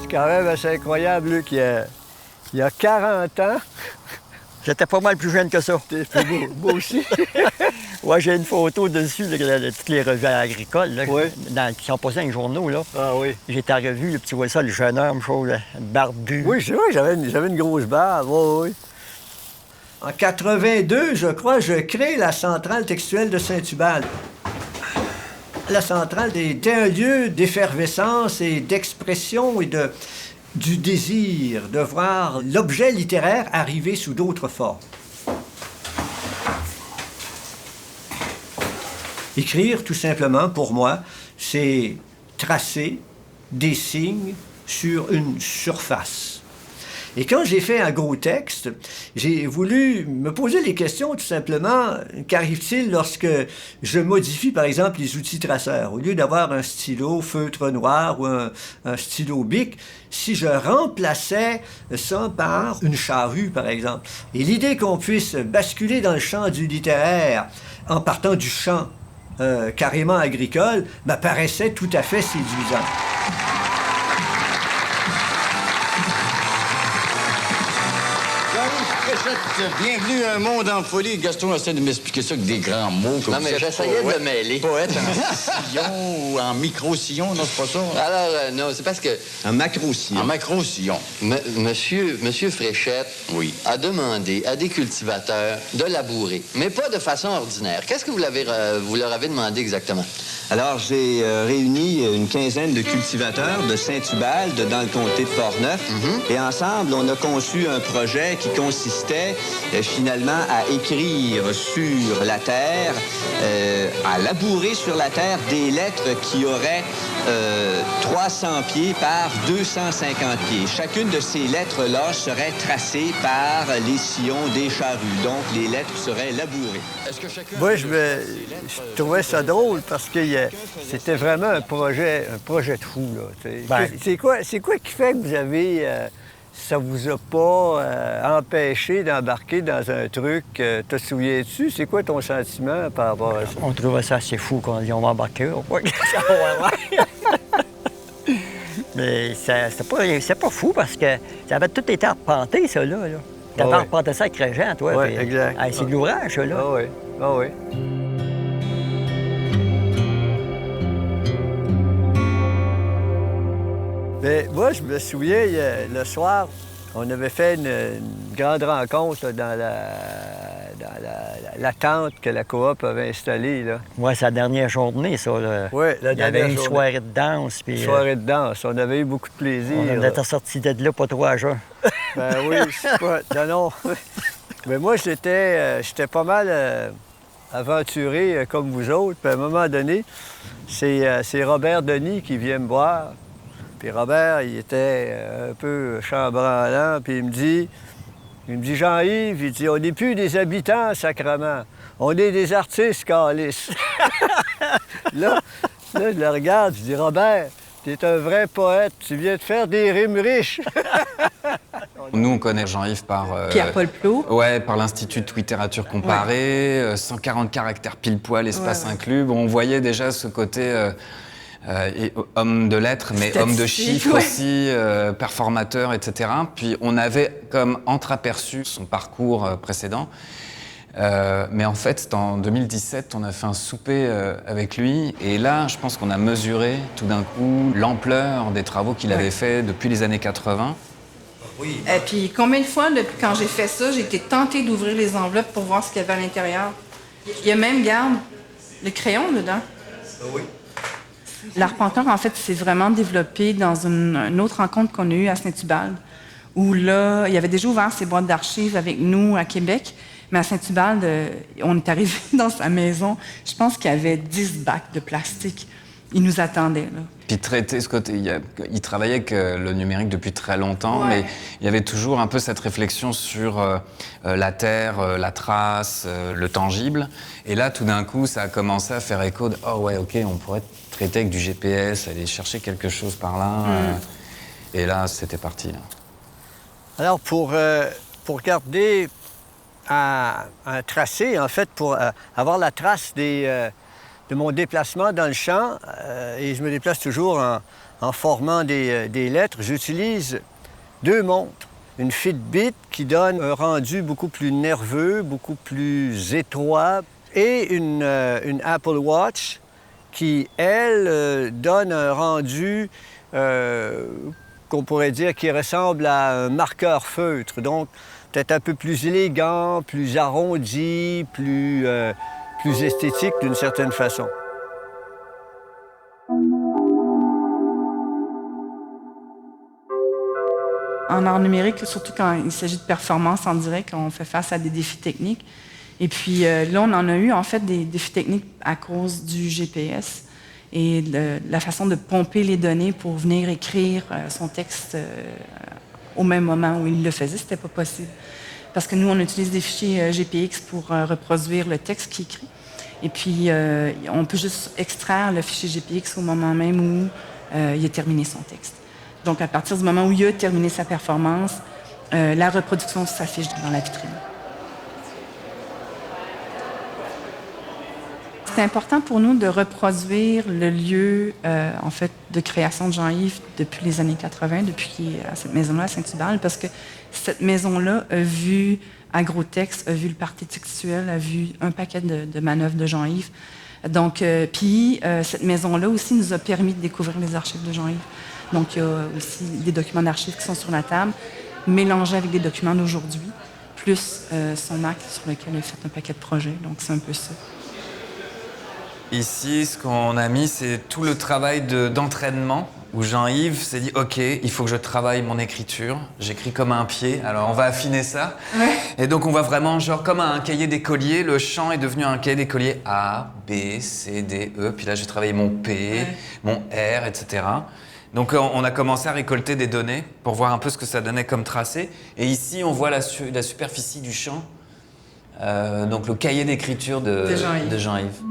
quand même assez incroyable, Luc. Il y a 40 ans. J'étais pas mal plus jeune que ça. T'es plus beau, beau aussi. Ouais, j'ai une photo dessus de toutes les revues agricoles là, Oui. qui sont passées dans les journaux. Là. Ah oui. J'étais en revue, là, puis tu vois ça, le jeune homme, chose, barbu. Oui, c'est vrai, j'avais une grosse barbe, oui, oui. En 82, je crois, je crée la centrale textuelle de Saint-Hubal. La centrale était un lieu d'effervescence et d'expression et du désir de voir l'objet littéraire arriver sous d'autres formes. Écrire, tout simplement, pour moi, c'est tracer des signes sur une surface. Et quand j'ai fait un gros texte, j'ai voulu me poser les questions, tout simplement, qu'arrive-t-il lorsque je modifie, par exemple, les outils traceurs? Au lieu d'avoir un stylo feutre noir ou un stylo bic, si je remplaçais ça par une charrue, par exemple. Et l'idée qu'on puisse basculer dans le champ du littéraire en partant du champ carrément agricole, m'apparaissait tout à fait séduisant. Bienvenue à un monde en folie. Gaston essaie de m'expliquer ça avec des grands mots. Comme non, mais j'essayais de me mêler. Poète en sillon ou en micro-sillon, non, c'est pas ça? Alors, non, c'est parce que... En macro-sillon. En macro-sillon. Monsieur Fréchette a demandé à des cultivateurs de labourer, mais pas de façon ordinaire. Qu'est-ce que vous leur avez demandé exactement? Alors, j'ai réuni une quinzaine de cultivateurs de Saint-Hubal, dans le comté de Portneuf. Et ensemble, on a conçu un projet qui consistait finalement à écrire sur la terre, à labourer sur la terre des lettres qui auraient 300 pieds par 250 pieds. Chacune de ces lettres-là serait tracée par les sillons des charrues. Donc, les lettres seraient labourées. Moi, je trouvais ça drôle parce que c'était vraiment un projet de fou, là. Ben, c'est quoi qui fait que vous avez... ça vous a pas empêché d'embarquer dans un truc? Te souviens-tu? C'est quoi ton sentiment par rapport à ça? On trouvait ça assez fou quand on va embarquer. Mais c'est pas fou parce que ça avait tout été arpenté, ça, là. T'avais arpenté ça avec Régent, toi. Oui, puis, exact. c'est de l'ouvrage, ça, là. Ah oui, ah oui. Mais moi, je me souviens, le soir, on avait fait une grande rencontre là, dans la tente que la coop avait installée. Là. Ouais, c'est la dernière journée, ça. Là. Oui, la Il y avait dernière une journée. soirée de danse. Puis, Soirée de danse. On avait eu beaucoup de plaisir. on était sortis de là pas 3 jours. Ben oui, c'est pas... Non. Mais moi, j'étais pas mal aventuré comme vous autres. Puis à un moment donné, c'est Robert Denis qui vient me voir. Puis Robert, il était un peu chambranlant, puis il me dit, Jean-Yves, il dit, on n'est plus des habitants, sacrement. On est des artistes, câlisse. là, je le regarde, je dis, Robert, t'es un vrai poète, tu viens de faire des rimes riches. Nous, on connaît Jean-Yves par... Pierre-Paul Plot. Ouais, par l'Institut de littérature comparée, 140 caractères pile poil, espace inclus. Bon, on voyait déjà ce côté... homme de lettres, mais homme de chiffres aussi, performateur, etc. Puis on avait comme entreaperçu son parcours précédent. Mais en fait, en 2017, on a fait un souper avec lui. Et là, je pense qu'on a mesuré tout d'un coup l'ampleur des travaux qu'il avait fait depuis les années 80. Oui. Et puis combien de fois, depuis quand j'ai fait ça, j'ai été tentée d'ouvrir les enveloppes pour voir ce qu'il y avait à l'intérieur. Il y a même, regarde, le crayon dedans. Oui. L'arpenteur, en fait, s'est vraiment développé dans une autre rencontre qu'on a eue à Saint-Hubal, où là, il avait déjà ouvert ses boîtes d'archives avec nous à Québec, mais à Saint-Hubal, on est arrivé dans sa maison, je pense qu'il y avait 10 bacs de plastique. Il nous attendait, là. Puis traiter ce côté, il travaillait avec le numérique depuis très longtemps, mais il y avait toujours un peu cette réflexion sur la terre, la trace, le tangible. Et là, tout d'un coup, ça a commencé à faire écho de « Oh ouais, OK, on pourrait traiter avec du GPS, aller chercher quelque chose par là. Et là, c'était parti. Là. Alors, pour garder un tracé, en fait, pour avoir la trace des mon déplacement dans le champ, et je me déplace toujours en formant des lettres, j'utilise 2 montres. Une Fitbit qui donne un rendu beaucoup plus nerveux, beaucoup plus étroit, et une Apple Watch qui, elle, donne un rendu qu'on pourrait dire qui ressemble à un marqueur feutre. Donc, peut-être un peu plus élégant, plus arrondi, plus esthétique d'une certaine façon. En art numérique, surtout quand il s'agit de performance en direct, on fait face à des défis techniques. Et puis là, on en a eu en fait des défis techniques à cause du GPS et de la façon de pomper les données pour venir écrire son texte au même moment où il le faisait, c'était pas possible. Parce que nous, on utilise des fichiers GPX pour reproduire le texte qu'il écrit. Et puis, on peut juste extraire le fichier GPX au moment même où il a terminé son texte. Donc, à partir du moment où il a terminé sa performance, la reproduction s'affiche dans la vitrine. C'est important pour nous de reproduire le lieu, en fait, de création de Jean-Yves depuis les années 80, depuis qu'il est à cette maison-là, à Saint-Hubert, parce que cette maison-là a vu Agrotexte, a vu le parti textuel, a vu un paquet de manœuvres de Jean-Yves. Donc, puis, cette maison-là aussi nous a permis de découvrir les archives de Jean-Yves. Donc, il y a aussi des documents d'archives qui sont sur la table, mélangés avec des documents d'aujourd'hui, plus son acte sur lequel il a fait un paquet de projets. Donc, c'est un peu ça. Ici, ce qu'on a mis, c'est tout le travail d'entraînement où Jean-Yves s'est dit « Ok, il faut que je travaille mon écriture. J'écris comme un pied, alors on va affiner ça. Ouais. » Et donc, on voit vraiment, genre, comme un cahier d'écolier. Le chant est devenu un cahier d'écolier A, B, C, D, E. Puis là, j'ai travaillé mon P, mon R, etc. Donc, on a commencé à récolter des données pour voir un peu ce que ça donnait comme tracé. Et ici, on voit la superficie du chant. Donc, le cahier d'écriture de Jean-Yves.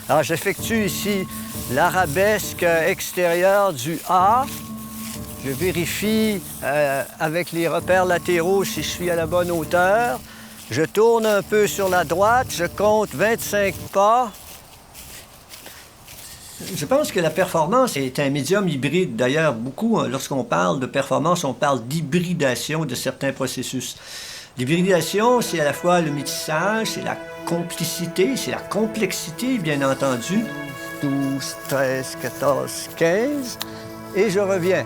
Alors, j'effectue ici l'arabesque extérieure du A. Je vérifie avec les repères latéraux si je suis à la bonne hauteur. Je tourne un peu sur la droite, je compte 25 pas. Je pense que la performance est un médium hybride. D'ailleurs, beaucoup, lorsqu'on parle de performance, on parle d'hybridation de certains processus. L'hybridation, c'est à la fois le métissage, c'est la complicité, c'est la complexité, bien entendu. 12, 13, 14, 15, et je reviens.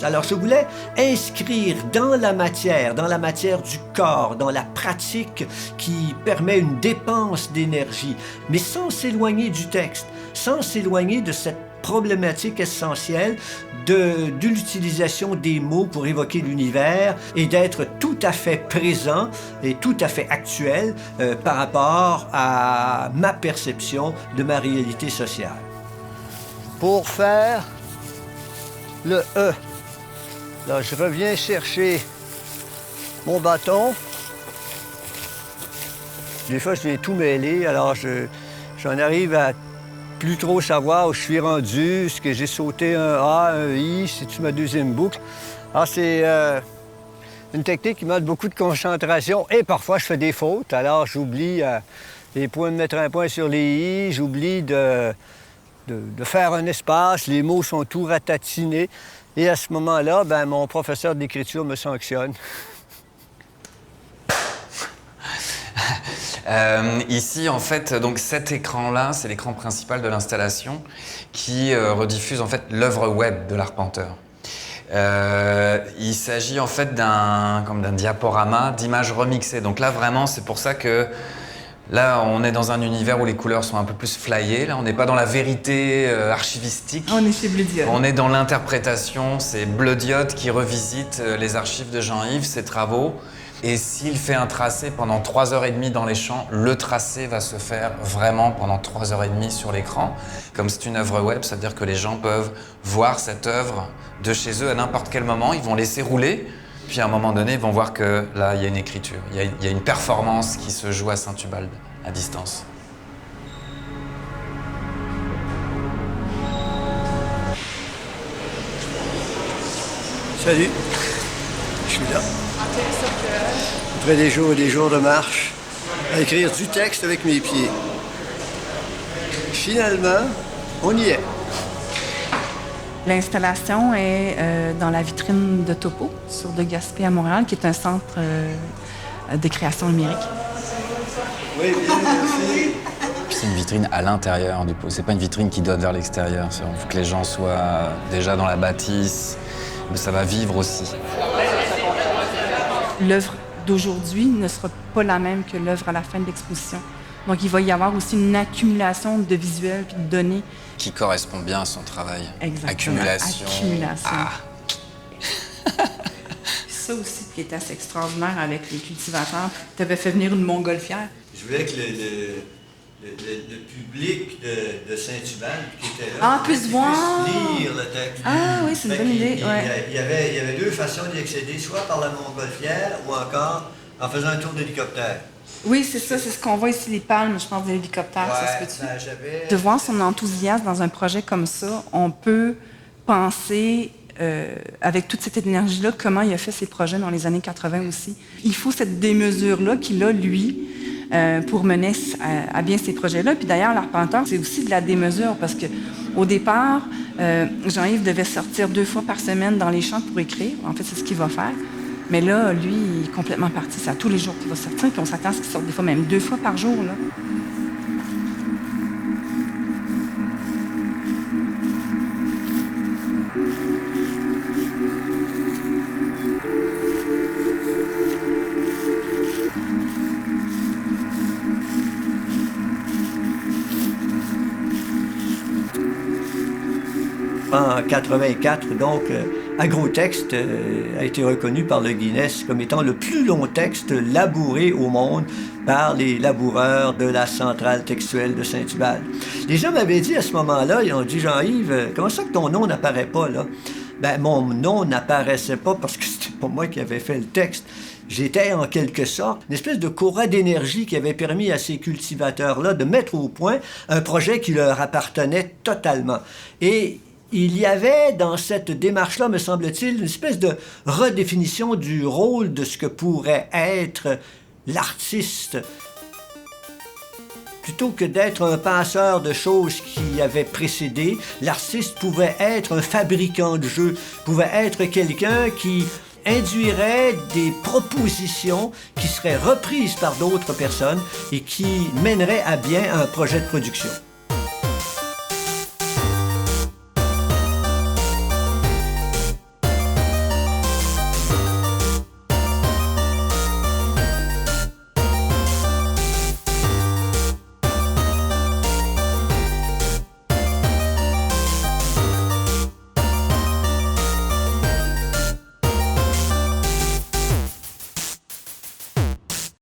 Alors, je voulais inscrire dans la matière du corps, dans la pratique qui permet une dépense d'énergie, mais sans s'éloigner du texte, sans s'éloigner de cette problématique essentielle de l'utilisation des mots pour évoquer l'univers et d'être tout à fait présent et tout à fait actuel par rapport à ma perception de ma réalité sociale. Pour faire le E, là, je reviens chercher mon bâton. Des fois, je viens tout mêler, alors j'en arrive à plus trop savoir où je suis rendu, est-ce que j'ai sauté un A, un I, c'est-tu ma deuxième boucle? Alors, c'est une technique qui demande beaucoup de concentration et parfois, je fais des fautes. Alors, j'oublie les points de mettre un point sur les I, j'oublie de faire un espace, les mots sont tout ratatinés. Et à ce moment-là, ben, mon professeur d'écriture me sanctionne. Ici, en fait, donc cet écran-là, c'est l'écran principal de l'installation qui rediffuse en fait l'œuvre web de l'arpenteur. Il s'agit en fait d'un diaporama d'images remixées. Donc là, vraiment, c'est pour ça que là, on est dans un univers où les couleurs sont un peu plus flyées. Là, on n'est pas dans la vérité archivistique. On est chez Bleu Diode. On est dans l'interprétation. C'est Bleu Diode qui revisite les archives de Jean-Yves, ses travaux. Et s'il fait un tracé pendant 3h30 dans les champs, le tracé va se faire vraiment pendant 3h30 sur l'écran. Comme c'est une œuvre web, ça veut dire que les gens peuvent voir cette œuvre de chez eux à n'importe quel moment. Ils vont laisser rouler, puis à un moment donné, ils vont voir que là, il y a une écriture. Il y a une performance qui se joue à Saint-Hubert à distance. Salut. Je suis là. Après des jours de marche, à écrire du texte avec mes pieds. Finalement, on y est. L'installation est dans la vitrine de Topo, sur de Gaspé à Montréal, qui est un centre de création numérique. Oui, bien, merci. Puis c'est une vitrine à l'intérieur du pot. C'est pas une vitrine qui donne vers l'extérieur. Il faut que les gens soient déjà dans la bâtisse, mais ça va vivre aussi. L'œuvre d'aujourd'hui ne sera pas la même que l'œuvre à la fin de l'exposition. Donc, il va y avoir aussi une accumulation de visuels et de données. Qui correspond bien à son travail. Exactement. Accumulation. Ah. Ça aussi qui est assez extraordinaire avec les cultivateurs. Tu avais fait venir une montgolfière. Je voulais que le public de Saint-Hubert qui était là puisse voir. Lire le texte. Ah oui, c'est une bonne idée. Il y avait deux façons d'y accéder, soit par la montgolfière ou encore en faisant un tour d'hélicoptère. Oui, c'est ça, c'est ce qu'on voit ici, les palmes, je pense, des hélicoptères, ça se peut-tu? J'avais... De voir son enthousiasme dans un projet comme ça, on peut penser, avec toute cette énergie-là, comment il a fait ses projets dans les années 80 aussi. Il faut cette démesure-là qu'il a, lui, pour mener à bien ces projets-là. Puis d'ailleurs, l'arpenteur, c'est aussi de la démesure, parce qu'au départ, Jean-Yves devait sortir 2 fois par semaine dans les champs pour écrire. En fait, c'est ce qu'il va faire. Mais là, lui, il est complètement parti. C'est à tous les jours qu'il va sortir, puis on s'attend à ce qu'il sorte des fois même 2 fois par jour, là. En 84, donc, Agrotexte a été reconnu par le Guinness comme étant le plus long texte labouré au monde par les laboureurs de la centrale textuelle de Saint-Hubert. Les gens m'avaient dit à ce moment-là, ils ont dit « Jean-Yves, comment ça que ton nom n'apparaît pas, là? » Ben, mon nom n'apparaissait pas parce que c'était pas moi qui avais fait le texte. J'étais, en quelque sorte, une espèce de courant d'énergie qui avait permis à ces cultivateurs-là de mettre au point un projet qui leur appartenait totalement. Et il y avait dans cette démarche-là, me semble-t-il, une espèce de redéfinition du rôle de ce que pourrait être l'artiste. Plutôt que d'être un penseur de choses qui avaient précédé, l'artiste pouvait être un fabricant de jeux, pouvait être quelqu'un qui induirait des propositions qui seraient reprises par d'autres personnes et qui mèneraient à bien un projet de production.